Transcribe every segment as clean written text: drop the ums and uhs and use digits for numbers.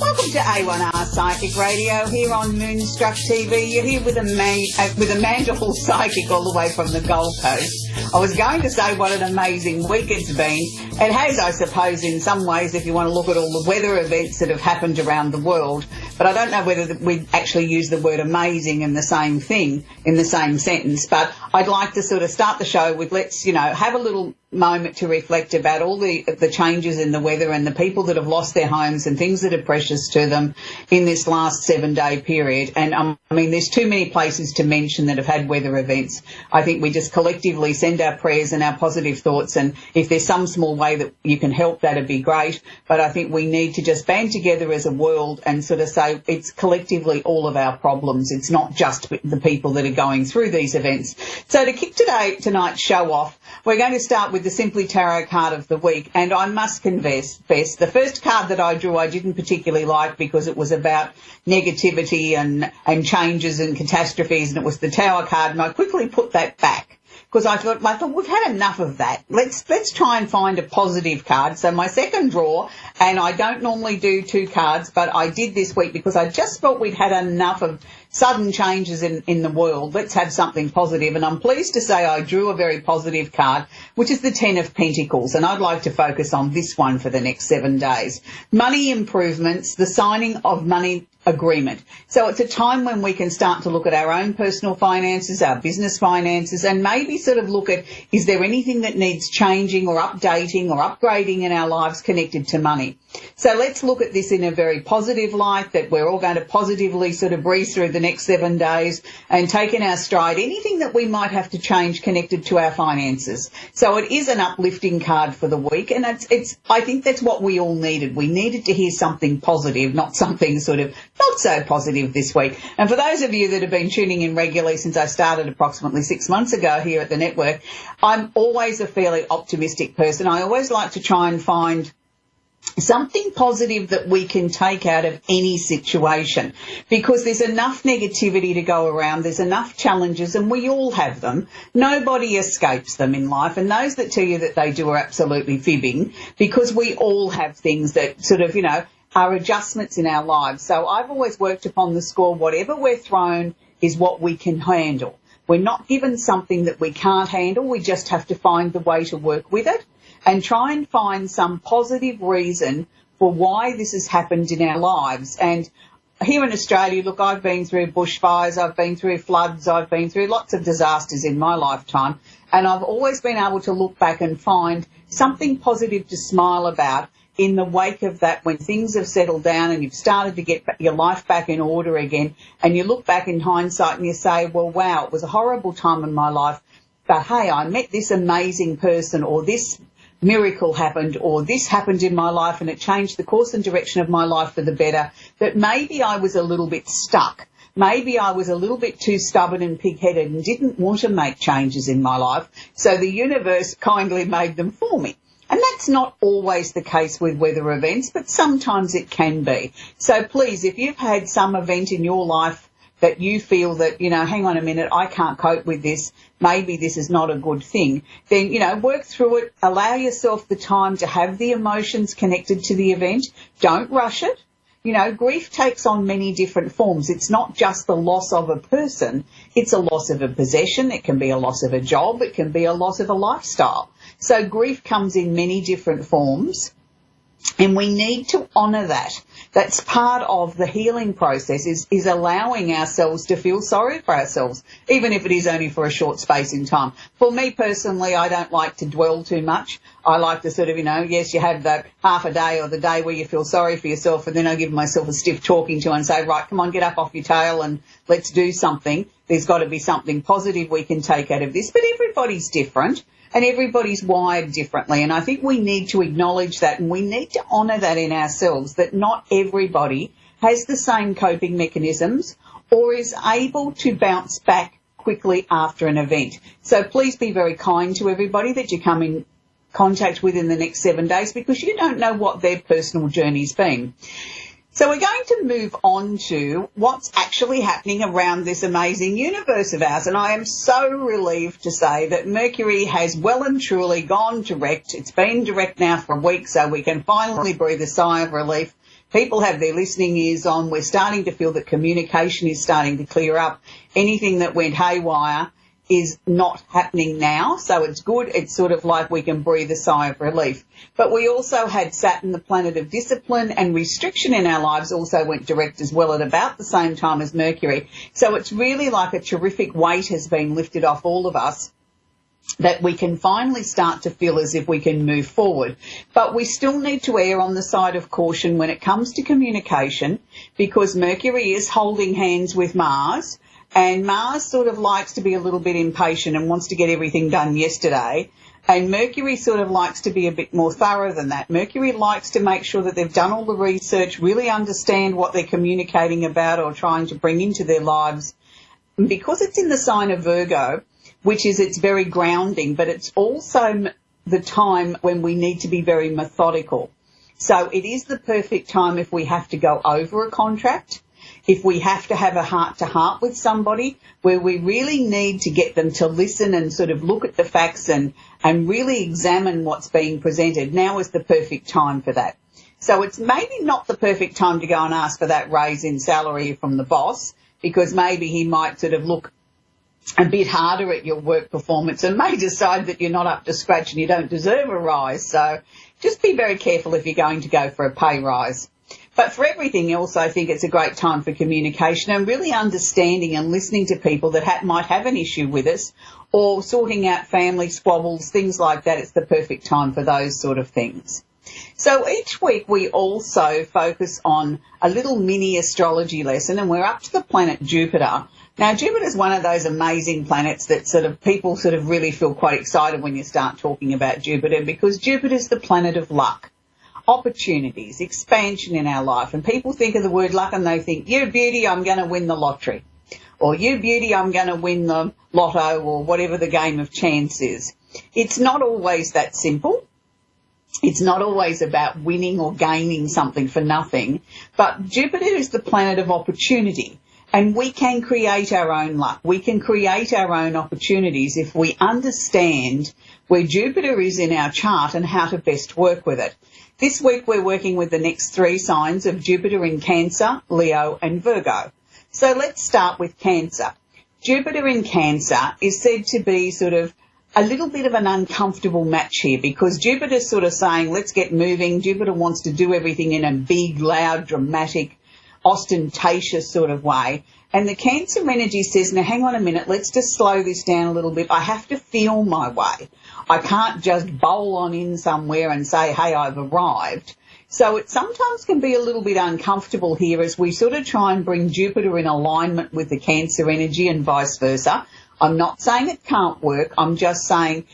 Welcome to A1R Psychic Radio here on Moonstruck TV. You're here with Amanda Hall Psychic all the way from the Gold Coast. I was going to say what an amazing week it's been. It has, I suppose, in some ways, if you want to look at all the weather events that have happened around the world. But I don't know whether we actually use the word amazing in the same thing, in the same sentence. But I'd like to sort of start the show with let's, have a little moment to reflect about all the changes in the weather and the people that have lost their homes and things that are precious to them in this last 7-day period. And there's too many places to mention that have had weather events. I think we just collectively send our prayers and our positive thoughts, and if there's some small way that you can help, that'd be great. But I think we need to just band together as a world and sort of say it's collectively all of our problems. It's not just the people that are going through these events. So to kick tonight's show off, we're going to start with the Simply Tarot card of the week, and I must confess, the first card that I drew I didn't particularly like because it was about negativity and changes and catastrophes, and it was the Tower card, and I quickly put that back because I thought we've had enough of that. Let's try and find a positive card. So my second draw, and I don't normally do 2 cards, but I did this week because I just felt we'd had enough of sudden changes in the world. Let's have something positive. And I'm pleased to say I drew a very positive card, which is the 10 of Pentacles. And I'd like to focus on this one for the next 7 days. Money improvements, the signing of money agreement. So it's a time when we can start to look at our own personal finances, our business finances, and maybe sort of look at, is there anything that needs changing or updating or upgrading in our lives connected to money? So let's look at this in a very positive light, that we're all going to positively sort of breeze through the next 7 days and take in our stride anything that we might have to change connected to our finances. So it is an uplifting card for the week, and I think that's what we all needed. We needed to hear something positive, not something sort of not so positive this week. And for those of you that have been tuning in regularly since I started approximately 6 months ago here at the network, I'm always a fairly optimistic person. I always like to try and find something positive that we can take out of any situation, because there's enough negativity to go around, there's enough challenges, and we all have them. Nobody escapes them in life, and those that tell you that they do are absolutely fibbing, because we all have things that sort of, are adjustments in our lives. So I've always worked upon the score, whatever we're thrown is what we can handle. We're not given something that we can't handle, we just have to find the way to work with it and try and find some positive reason for why this has happened in our lives. And here in Australia, look, I've been through bushfires, I've been through floods, I've been through lots of disasters in my lifetime, and I've always been able to look back and find something positive to smile about in the wake of that, when things have settled down and you've started to get your life back in order again, and you look back in hindsight and you say, well, wow, it was a horrible time in my life, but hey, I met this amazing person, or this miracle happened, or this happened in my life and it changed the course and direction of my life for the better, that maybe I was a little bit stuck. Maybe I was a little bit too stubborn and pig-headed and didn't want to make changes in my life, so the universe kindly made them for me. And that's not always the case with weather events, but sometimes it can be. So please, if you've had some event in your life that you feel that, hang on a minute, I can't cope with this, maybe this is not a good thing, then, work through it, allow yourself the time to have the emotions connected to the event. Don't rush it. Grief takes on many different forms. It's not just the loss of a person. It's a loss of a possession. It can be a loss of a job. It can be a loss of a lifestyle. So grief comes in many different forms, and we need to honour that. That's part of the healing process, is allowing ourselves to feel sorry for ourselves, even if it is only for a short space in time. For me personally, I don't like to dwell too much. I like to sort of, yes, you have the half a day or the day where you feel sorry for yourself, and then I give myself a stiff talking to and say, right, come on, get up off your tail and let's do something. There's got to be something positive we can take out of this. But everybody's different. And everybody's wired differently, and I think we need to acknowledge that, and we need to honour that in ourselves, that not everybody has the same coping mechanisms or is able to bounce back quickly after an event. So please be very kind to everybody that you come in contact with in the next 7 days, because you don't know what their personal journey's been. So we're going to move on to what's actually happening around this amazing universe of ours. And I am so relieved to say that Mercury has well and truly gone direct. It's been direct now for a week, so we can finally breathe a sigh of relief, People have their listening ears on. We're starting to feel that communication is starting to clear up. Anything that went haywire is not happening now, so it's good. It's sort of like we can breathe a sigh of relief. But we also had Saturn, the planet of discipline, and restriction in our lives also went direct as well at about the same time as Mercury. So it's really like a terrific weight has been lifted off all of us, that we can finally start to feel as if we can move forward. But we still need to err on the side of caution when it comes to communication, because Mercury is holding hands with Mars, and Mars sort of likes to be a little bit impatient and wants to get everything done yesterday. And Mercury sort of likes to be a bit more thorough than that. Mercury likes to make sure that they've done all the research, really understand what they're communicating about or trying to bring into their lives. Because it's in the sign of Virgo, which is it's very grounding, but it's also the time when we need to be very methodical. So it is the perfect time if we have to go over a contract, if we have to have a heart-to-heart with somebody where we really need to get them to listen and sort of look at the facts and really examine what's being presented. Now is the perfect time for that. So it's maybe not the perfect time to go and ask for that raise in salary from the boss, because maybe he might sort of look a bit harder at your work performance and may decide that you're not up to scratch and you don't deserve a rise. So just be very careful if you're going to go for a pay rise. But for everything else, I think it's a great time for communication and really understanding and listening to people that might have an issue with us, or sorting out family squabbles, things like that. It's the perfect time for those sort of things. So each week we also focus on a little mini astrology lesson, and we're up to the planet Jupiter. Now, Jupiter is one of those amazing planets that sort of people sort of really feel quite excited when you start talking about Jupiter, because Jupiter is the planet of luck, opportunities, expansion in our life. And people think of the word luck and they think, you beauty, I'm going to win the lottery. Or you beauty, I'm going to win the lotto, or whatever the game of chance is. It's not always that simple. It's not always about winning or gaining something for nothing. But Jupiter is the planet of opportunity. And we can create our own luck. We can create our own opportunities if we understand where Jupiter is in our chart and how to best work with it. This week we're working with the next 3 signs of Jupiter in Cancer, Leo and Virgo. So let's start with Cancer. Jupiter in Cancer is said to be sort of a little bit of an uncomfortable match here, because Jupiter's sort of saying, let's get moving. Jupiter wants to do everything in a big, loud, dramatic, ostentatious sort of way. And the Cancer energy says, now hang on a minute, let's just slow this down a little bit. I have to feel my way. I can't just bowl on in somewhere and say, hey, I've arrived. So it sometimes can be a little bit uncomfortable here as we sort of try and bring Jupiter in alignment with the Cancer energy and vice versa. I'm not saying it can't work. I'm just saying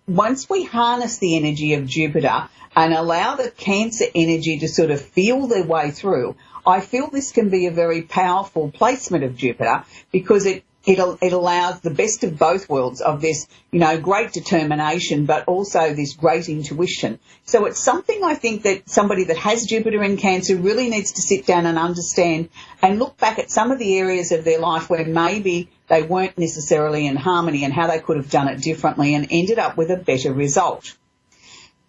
once we harness the energy of Jupiter and allow the Cancer energy to sort of feel their way through, I feel this can be a very powerful placement of Jupiter, because it allows the best of both worlds of this, great determination, but also this great intuition. So it's something I think that somebody that has Jupiter in Cancer really needs to sit down and understand and look back at some of the areas of their life where maybe they weren't necessarily in harmony and how they could have done it differently and ended up with a better result.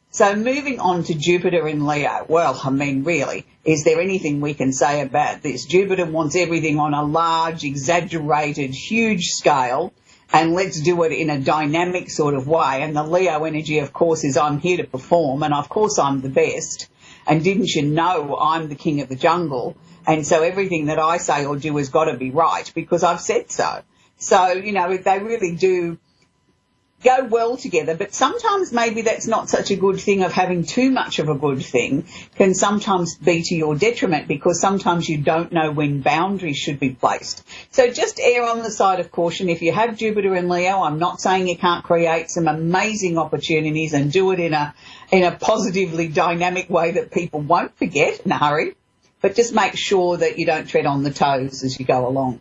So moving on to Jupiter in Leo. Well, I mean, really, is there anything we can say about this? Jupiter wants everything on a large, exaggerated, huge scale, and let's do it in a dynamic sort of way. And the Leo energy, of course, is I'm here to perform, and of course I'm the best. And didn't you know I'm the king of the jungle? And so everything that I say or do has got to be right because I've said so. So, they really do go well together, but sometimes maybe that's not such a good thing. Of having too much of a good thing can sometimes be to your detriment, because sometimes you don't know when boundaries should be placed. So just err on the side of caution. If you have Jupiter in Leo, I'm not saying you can't create some amazing opportunities and do it in a positively dynamic way that people won't forget in a hurry, but just make sure that you don't tread on the toes as you go along.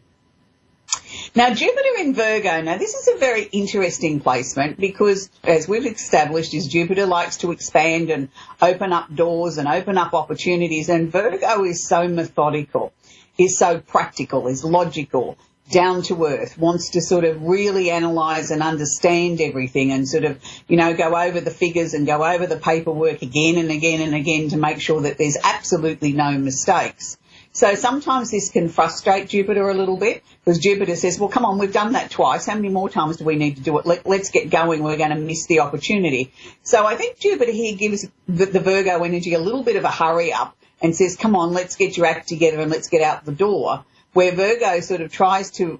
Now, Jupiter in Virgo, this is a very interesting placement because, as we've established, is Jupiter likes to expand and open up doors and open up opportunities, and Virgo is so methodical, is so practical, is logical, down to earth, wants to sort of really analyse and understand everything and sort of, go over the figures and go over the paperwork again and again and again to make sure that there's absolutely no mistakes. So sometimes this can frustrate Jupiter a little bit because Jupiter says, well, come on, we've done that twice. How many more times do we need to do it? Let's get going. We're going to miss the opportunity. So I think Jupiter here gives the Virgo energy a little bit of a hurry up and says, come on, let's get your act together and let's get out the door, where Virgo sort of tries to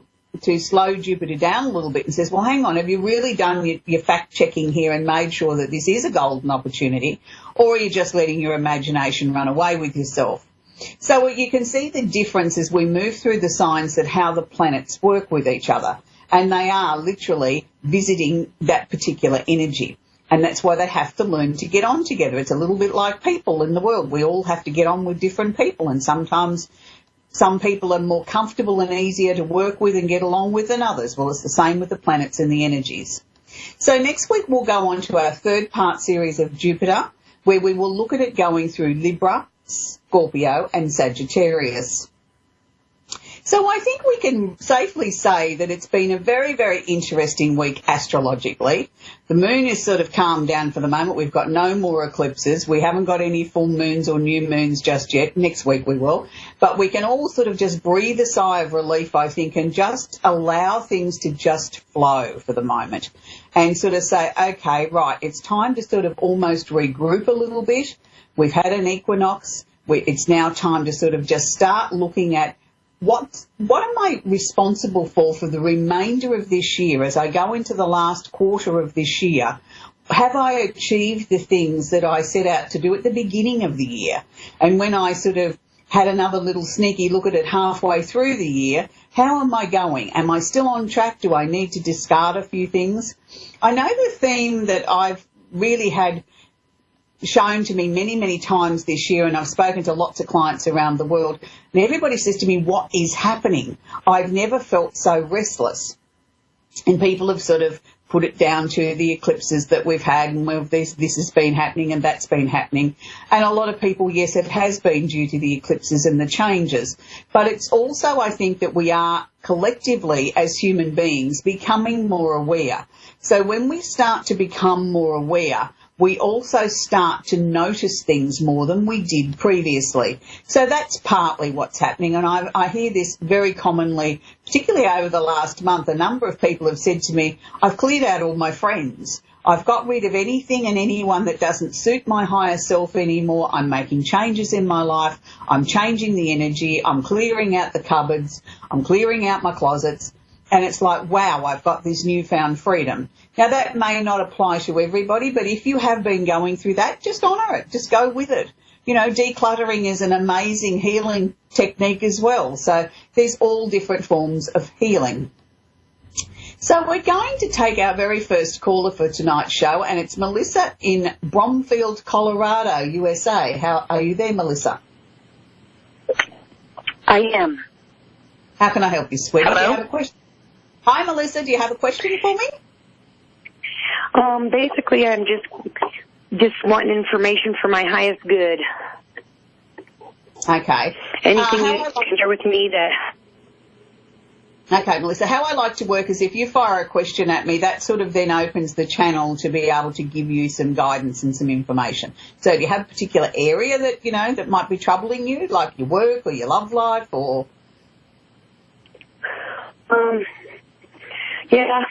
slow Jupiter down a little bit and says, well, hang on, have you really done your fact-checking here and made sure that this is a golden opportunity, or are you just letting your imagination run away with yourself? So you can see the difference as we move through the signs that how the planets work with each other, and they are literally visiting that particular energy. And that's why they have to learn to get on together. It's a little bit like people in the world. We all have to get on with different people, and sometimes some people are more comfortable and easier to work with and get along with than others. Well, it's the same with the planets and the energies. So next week we'll go on to our third part series of Jupiter, where we will look at it going through Libra, Scorpio and Sagittarius. So I think we can safely say that it's been a very, very interesting week astrologically. The moon is sort of calmed down for the moment. We've got no more eclipses. We haven't got any full moons or new moons just yet. Next week we will. But we can all sort of just breathe a sigh of relief, I think, and just allow things to just flow for the moment and sort of say, okay, right, it's time to sort of almost regroup a little bit. We've had an equinox. It's now time to sort of just start looking at what am I responsible for the remainder of this year as I go into the last quarter of this year? Have I achieved the things that I set out to do at the beginning of the year? And when I sort of had another little sneaky look at it halfway through the year, how am I going? Am I still on track? Do I need to discard a few things? I know the theme that I've really had shown to me many, many times this year, and I've spoken to lots of clients around the world, and everybody says to me, what is happening? I've never felt so restless. And people have sort of put it down to the eclipses that we've had, and this has been happening and that's been happening. And a lot of people, yes, it has been due to the eclipses and the changes. But it's also, I think, that we are collectively, as human beings, becoming more aware. So when we start to become more aware, we also start to notice things more than we did previously. So that's partly what's happening, and I hear this very commonly, particularly over the last month. A number of people have said to me, I've cleared out all my friends. I've got rid of anything and anyone that doesn't suit my higher self anymore. I'm making changes in my life. I'm changing the energy. I'm clearing out the cupboards. I'm clearing out my closets. And it's like, wow, I've got this newfound freedom. Now, that may not apply to everybody, but if you have been going through that, just honour it. Just go with it. You know, decluttering is an amazing healing technique as well. So there's all different forms of healing. So we're going to take our very first caller for tonight's show, and it's Melissa in Bromfield, Colorado, USA. How are you there, Melissa? I am. How can I help you, sweetie? Hello? Do you have a question? Hi, Melissa. Do you have a question for me? Basically, I'm just wanting information for my highest good. Okay. Anything you can share with me that... Okay, Melissa, how I like to work is if you fire a question at me, that sort of then opens the channel to be able to give you some guidance and some information. So do you have a particular area that, you know, that might be troubling you, like your work or your love life or... Yeah,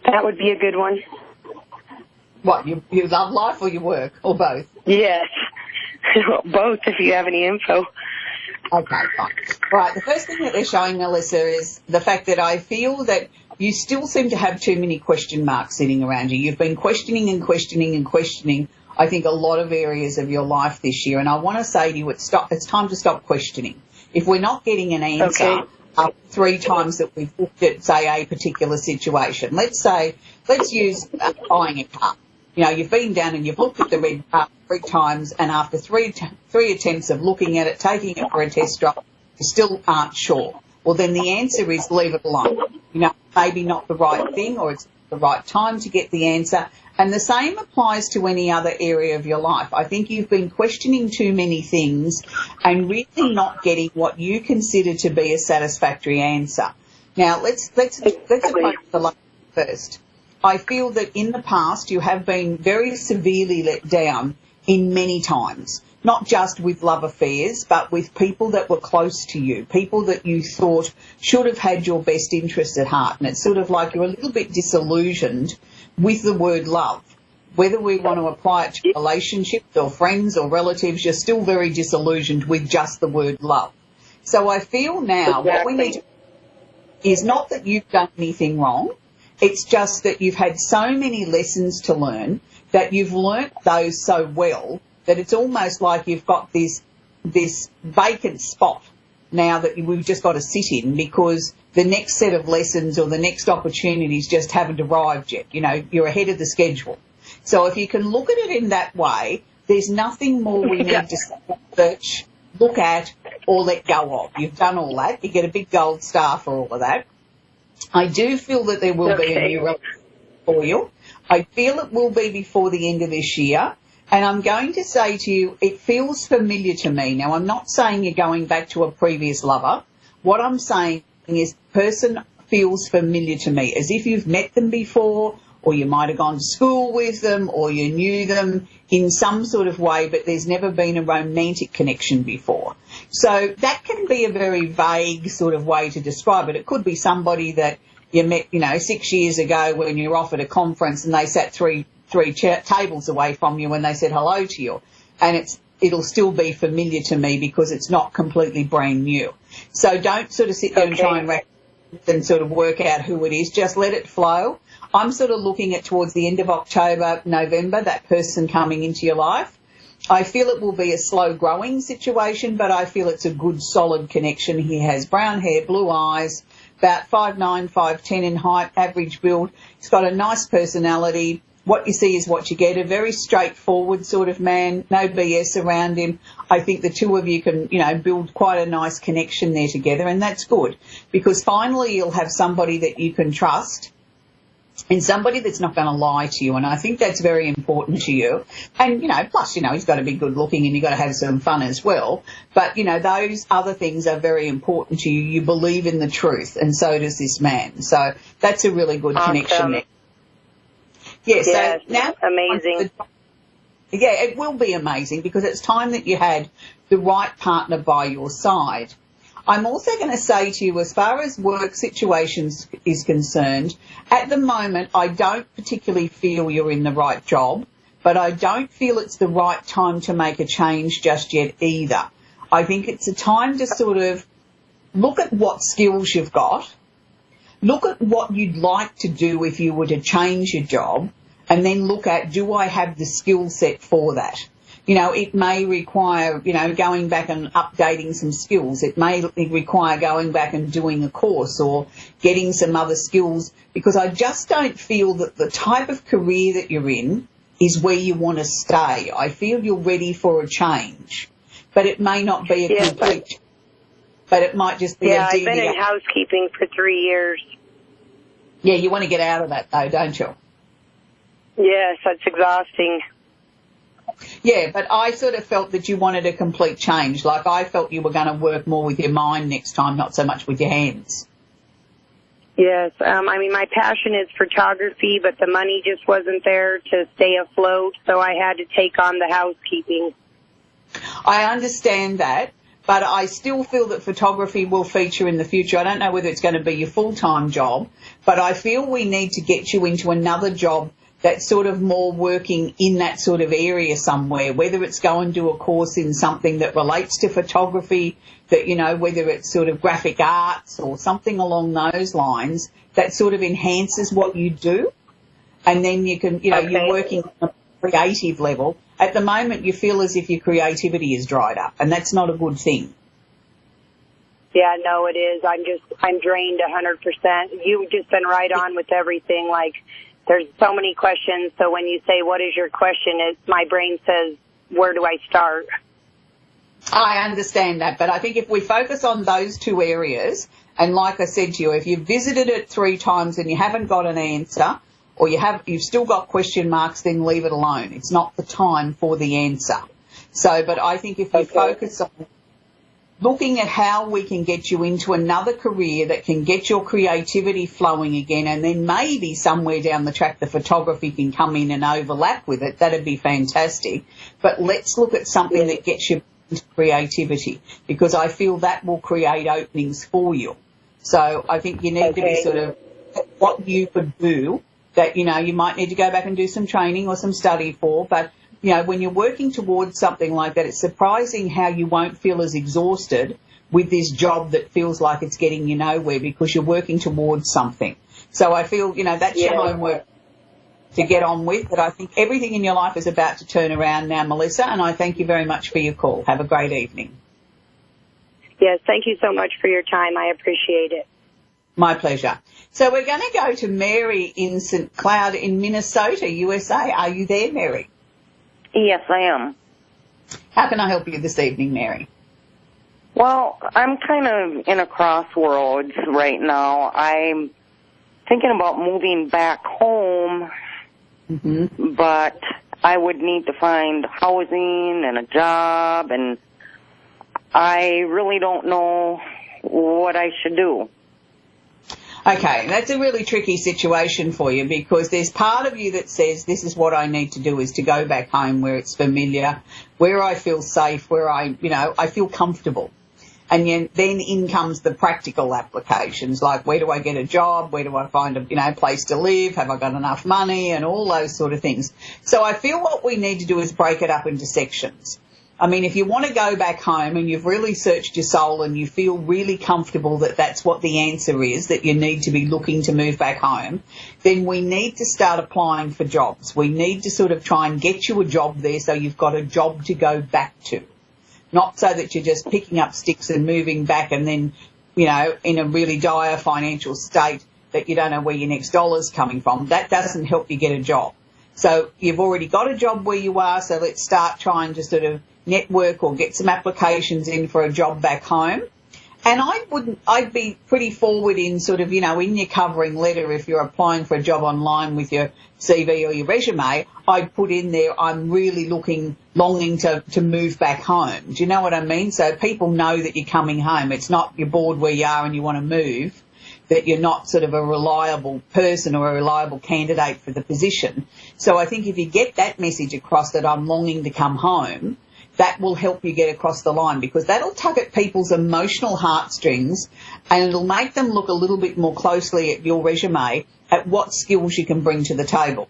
that would be a good one. What, your love life or your work, or both? Yes, both if you have any info. Okay, fine. Right, the first thing that they're showing, Melissa, is the fact that I feel that you still seem to have too many question marks sitting around you. You've been questioning and questioning and questioning, I think, a lot of areas of your life this year, and I want to say to you, it's time to stop questioning. If we're not getting an answer... Okay. 3 times that we've looked at, say, a particular situation. Let's use buying a car. You know, you've been down and you've looked at the red car 3 times, and after three attempts of looking at it, taking it for a test drive, you still aren't sure. Well, then the answer is leave it alone. You know, maybe not the right thing, or it's the right time to get the answer, And the same applies to any other area of your life. I think you've been questioning too many things and really not getting what you consider to be a satisfactory answer. Now, let's approach the love first. I feel that in the past you have been very severely let down in many times, not just with love affairs, but with people that were close to you, people that you thought should have had your best interests at heart. And it's sort of like you're a little bit disillusioned with the word love. Whether we want to apply it to relationships or friends or relatives, you're still very disillusioned with just the word love. So I feel now what we need to do is not that you've done anything wrong. It's just that you've had so many lessons to learn, that you've learnt those so well that it's almost like you've got this vacant spot now that we've just got to sit in, because the next set of lessons or the next opportunities just haven't arrived yet. You know, you're ahead of the schedule. So if you can look at it in that way, there's nothing more we need to search, look at, or let go of. You've done all that. You get a big gold star for all of that. I do feel that there will be a new relationship for you. I feel it will be before the end of this year. And I'm going to say to you, it feels familiar to me. Now, I'm not saying you're going back to a previous lover. What I'm saying is the person feels familiar to me, as if you've met them before, or you might have gone to school with them, or you knew them in some sort of way, but there's never been a romantic connection before. So that can be a very vague sort of way to describe it. It could be somebody that you met, 6 years ago when you were off at a conference and they sat three tables away from you when they said hello to you. And it'll still be familiar to me because it's not completely brand new. So don't sort of sit there and try and sort of work out who it is. Just let it flow. I'm sort of looking at towards the end of October, November, that person coming into your life. I feel it will be a slow growing situation, but I feel it's a good solid connection. He has brown hair, blue eyes, about 5'9", 5'10" in height, average build. He's got a nice personality. What you see is what you get, a very straightforward sort of man, no BS around him. I think the two of you can, build quite a nice connection there together, and that's good, because finally you'll have somebody that you can trust and somebody that's not going to lie to you, and I think that's very important to you. And, plus, he's got to be good looking and you've got to have some fun as well. But, those other things are very important to you. You believe in the truth, and so does this man. So that's a really good connection there. Yeah, so now amazing. Yeah, it will be amazing because it's time that you had the right partner by your side. I'm also going to say to you, as far as work situations is concerned, at the moment I don't particularly feel you're in the right job, but I don't feel it's the right time to make a change just yet either. I think it's a time to sort of look at what skills you've got, look at what you'd like to do if you were to change your job, and then look at, do I have the skill set for that? It may require, going back and updating some skills. It may require going back and doing a course or getting some other skills, because I just don't feel that the type of career that you're in is where you want to stay. I feel you're ready for a change, but it may not be a complete, but it might just be a I've been in housekeeping for 3 years. Yeah, you want to get out of that though, don't you? Yes, that's exhausting. Yeah, but I sort of felt that you wanted a complete change. Like I felt you were going to work more with your mind next time, not so much with your hands. Yes, my passion is photography, but the money just wasn't there to stay afloat, so I had to take on the housekeeping. I understand that, but I still feel that photography will feature in the future. I don't know whether it's going to be your full-time job, but I feel we need to get you into another job that's sort of more working in that sort of area somewhere, whether it's go and do a course in something that relates to photography, that, whether it's sort of graphic arts or something along those lines that sort of enhances what you do. And then you can, you're working on a creative level. At the moment, you feel as if your creativity is dried up, and that's not a good thing. Yeah, no, it is. I'm drained 100%. You've just been right on with everything. Like, there's so many questions, so when you say, what is your question, my brain says, where do I start? I understand that, but I think if we focus on those two areas, and like I said to you, if you've visited it 3 times and you haven't got an answer, or you've still got question marks, then leave it alone. It's not the time for the answer. So, but I think if you focus on looking at how we can get you into another career that can get your creativity flowing again, and then maybe somewhere down the track the photography can come in and overlap with it, that'd be fantastic. But let's look at something that gets you into creativity, because I feel that will create openings for you. So I think you need to be sort of what you could do that, you know, you might need to go back and do some training or some study for, but you know, when you're working towards something like that, it's surprising how you won't feel as exhausted with this job that feels like it's getting you nowhere, because you're working towards something. So I feel, you know, that's your homework to get on with. But I think everything in your life is about to turn around now, Melissa, and I thank you very much for your call. Have a great evening. Yes, thank you so much for your time. I appreciate it. My pleasure. So we're going to go to Mary in St. Cloud in Minnesota, USA. Are you there, Mary? Yes, I am. How can I help you this evening, Mary? Well, I'm kind of in a crossroads right now. I'm thinking about moving back home, but I would need to find housing and a job, and I really don't know what I should do. Okay, that's a really tricky situation for you, because there's part of you that says this is what I need to do, is to go back home where it's familiar, where I feel safe, where I feel comfortable. And then in comes the practical applications, like where do I get a job, where do I find a place to live, have I got enough money, and all those sort of things. So I feel what we need to do is break it up into sections. I mean, if you want to go back home and you've really searched your soul and you feel really comfortable that that's what the answer is, that you need to be looking to move back home, then we need to start applying for jobs. We need to sort of try and get you a job there so you've got a job to go back to. Not so that you're just picking up sticks and moving back and then, you know, in a really dire financial state that you don't know where your next dollar's coming from. That doesn't help you get a job. So you've already got a job where you are, so let's start trying to sort of network or get some applications in for a job back home. And I'd be pretty forward in sort of, you know, in your covering letter, if you're applying for a job online with your CV or your resume, I'd put in there, I'm really longing to move back home. Do you know what I mean? So people know that you're coming home. It's not you're bored where you are and you want to move, that you're not sort of a reliable person or a reliable candidate for the position. So I think if you get that message across that I'm longing to come home, that will help you get across the line, because that'll tug at people's emotional heartstrings and it'll make them look a little bit more closely at your resume at what skills you can bring to the table.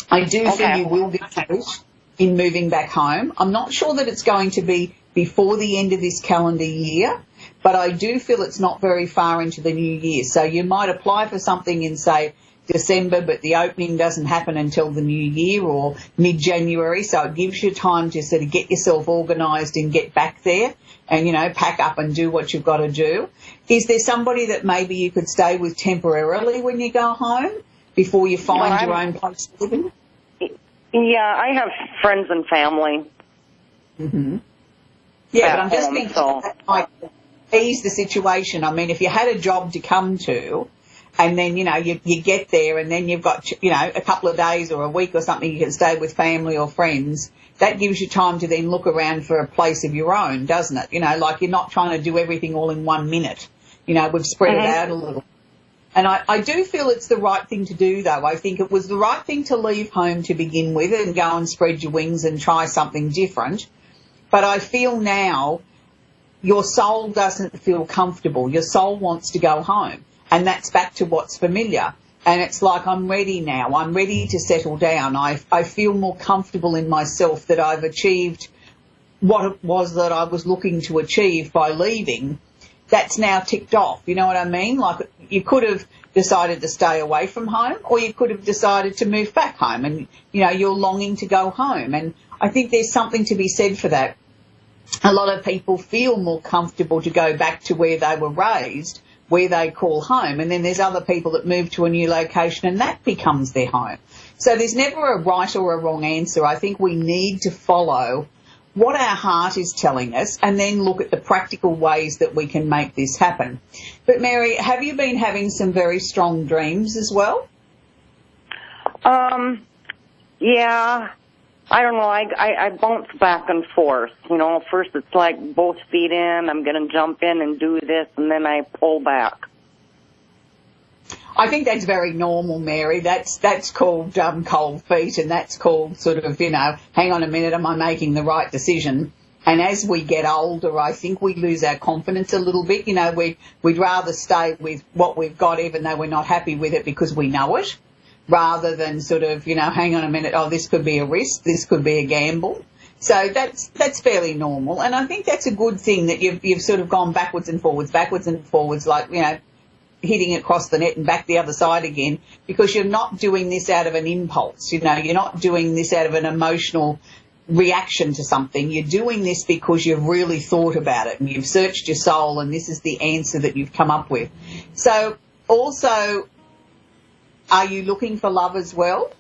I do feel you will be engaged in moving back home. I'm not sure that it's going to be before the end of this calendar year, but I do feel it's not very far into the new year. So you might apply for something in, say, December, but the opening doesn't happen until the new year or mid-January, so it gives you time to sort of get yourself organised and get back there and, you know, pack up and do what you've got to do. Is there somebody that maybe you could stay with temporarily when you go home before you find your own place to live in? Yeah, I have friends and family. Yeah, but I'm just thinking that might ease the situation. I mean, if you had a job to come to, and then, you know, you get there and then you've got, you know, a couple of days or a week or something you can stay with family or friends, that gives you time to then look around for a place of your own, doesn't it? You know, like you're not trying to do everything all in 1 minute. You know, we've spread it out a little. And I do feel it's the right thing to do, though. I think it was the right thing to leave home to begin with and go and spread your wings and try something different. But I feel now your soul doesn't feel comfortable. Your soul wants to go home. And that's back to what's familiar. And it's like, I'm ready now. I'm ready to settle down. I feel more comfortable in myself that I've achieved what it was that I was looking to achieve by leaving. That's now ticked off. You know what I mean? Like, you could have decided to stay away from home, or you could have decided to move back home, and, you know, you're longing to go home. And I think there's something to be said for that. A lot of people feel more comfortable to go back to where they were raised, where they call home, and then there's other people that move to a new location and that becomes their home. So there's never a right or a wrong answer. I think we need to follow what our heart is telling us and then look at the practical ways that we can make this happen. But Mary, have you been having some very strong dreams as well? Yeah. I don't know. I bounce back and forth. You know, first it's like both feet in, I'm going to jump in and do this, and then I pull back. I think that's very normal, Mary. That's called cold feet, and that's called sort of, you know, hang on a minute, am I making the right decision? And as we get older, I think we lose our confidence a little bit. You know, we'd rather stay with what we've got even though we're not happy with it because we know it, rather than sort of, you know, hang on a minute, oh, this could be a risk, this could be a gamble. So that's fairly normal. And I think that's a good thing that you've sort of gone backwards and forwards, like, you know, hitting across the net and back the other side again, because you're not doing this out of an impulse. You know, you're not doing this out of an emotional reaction to something. You're doing this because you've really thought about it and you've searched your soul, and this is the answer that you've come up with. So also, are you looking for love as well?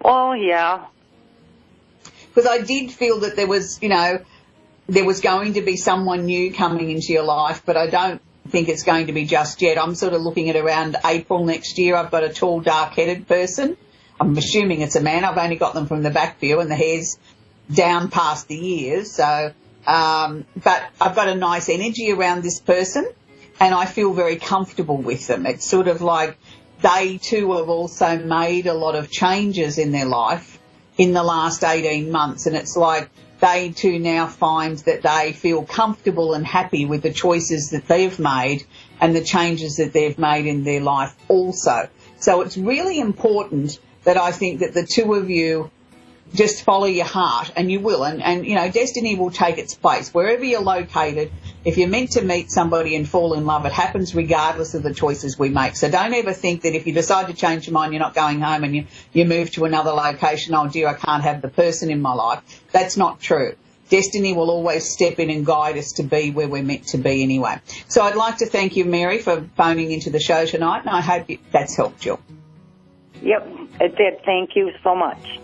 Oh, yeah. Because I did feel that there was, you know, there was going to be someone new coming into your life, but I don't think it's going to be just yet. I'm sort of looking at around April next year. I've got a tall, dark-headed person. I'm assuming it's a man. I've only got them from the back view, and the hair's down past the ears. So, but I've got a nice energy around this person, and I feel very comfortable with them. It's sort of like they too have also made a lot of changes in their life in the last 18 months, and it's like they too now find that they feel comfortable and happy with the choices that they've made and the changes that they've made in their life also. So it's really important that I think that the two of you just follow your heart, and you will, and you know, destiny will take its place. Wherever you're located, if you're meant to meet somebody and fall in love, it happens regardless of the choices we make. So don't ever think that if you decide to change your mind, you're not going home and you move to another location, oh dear, I can't have the person in my life. That's not true. Destiny will always step in and guide us to be where we're meant to be anyway. So I'd like to thank you, Mary, for phoning into the show tonight, and I hope that's helped you. Yep, it did. Thank you so much.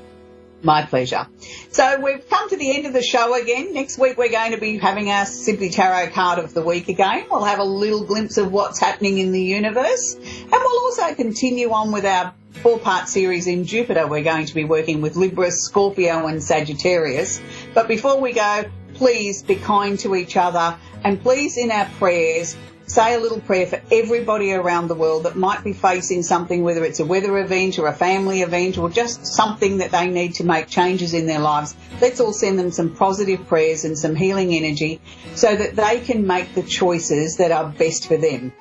My pleasure. So we've come to the end of the show again. Next week we're going to be having our Simply Tarot card of the week again. We'll have a little glimpse of what's happening in the universe. And we'll also continue on with our 4-part series in Jupiter. We're going to be working with Libra, Scorpio and Sagittarius. But before we go, please be kind to each other, and please in our prayers say a little prayer for everybody around the world that might be facing something, whether it's a weather event or a family event or just something that they need to make changes in their lives. Let's all send them some positive prayers and some healing energy so that they can make the choices that are best for them.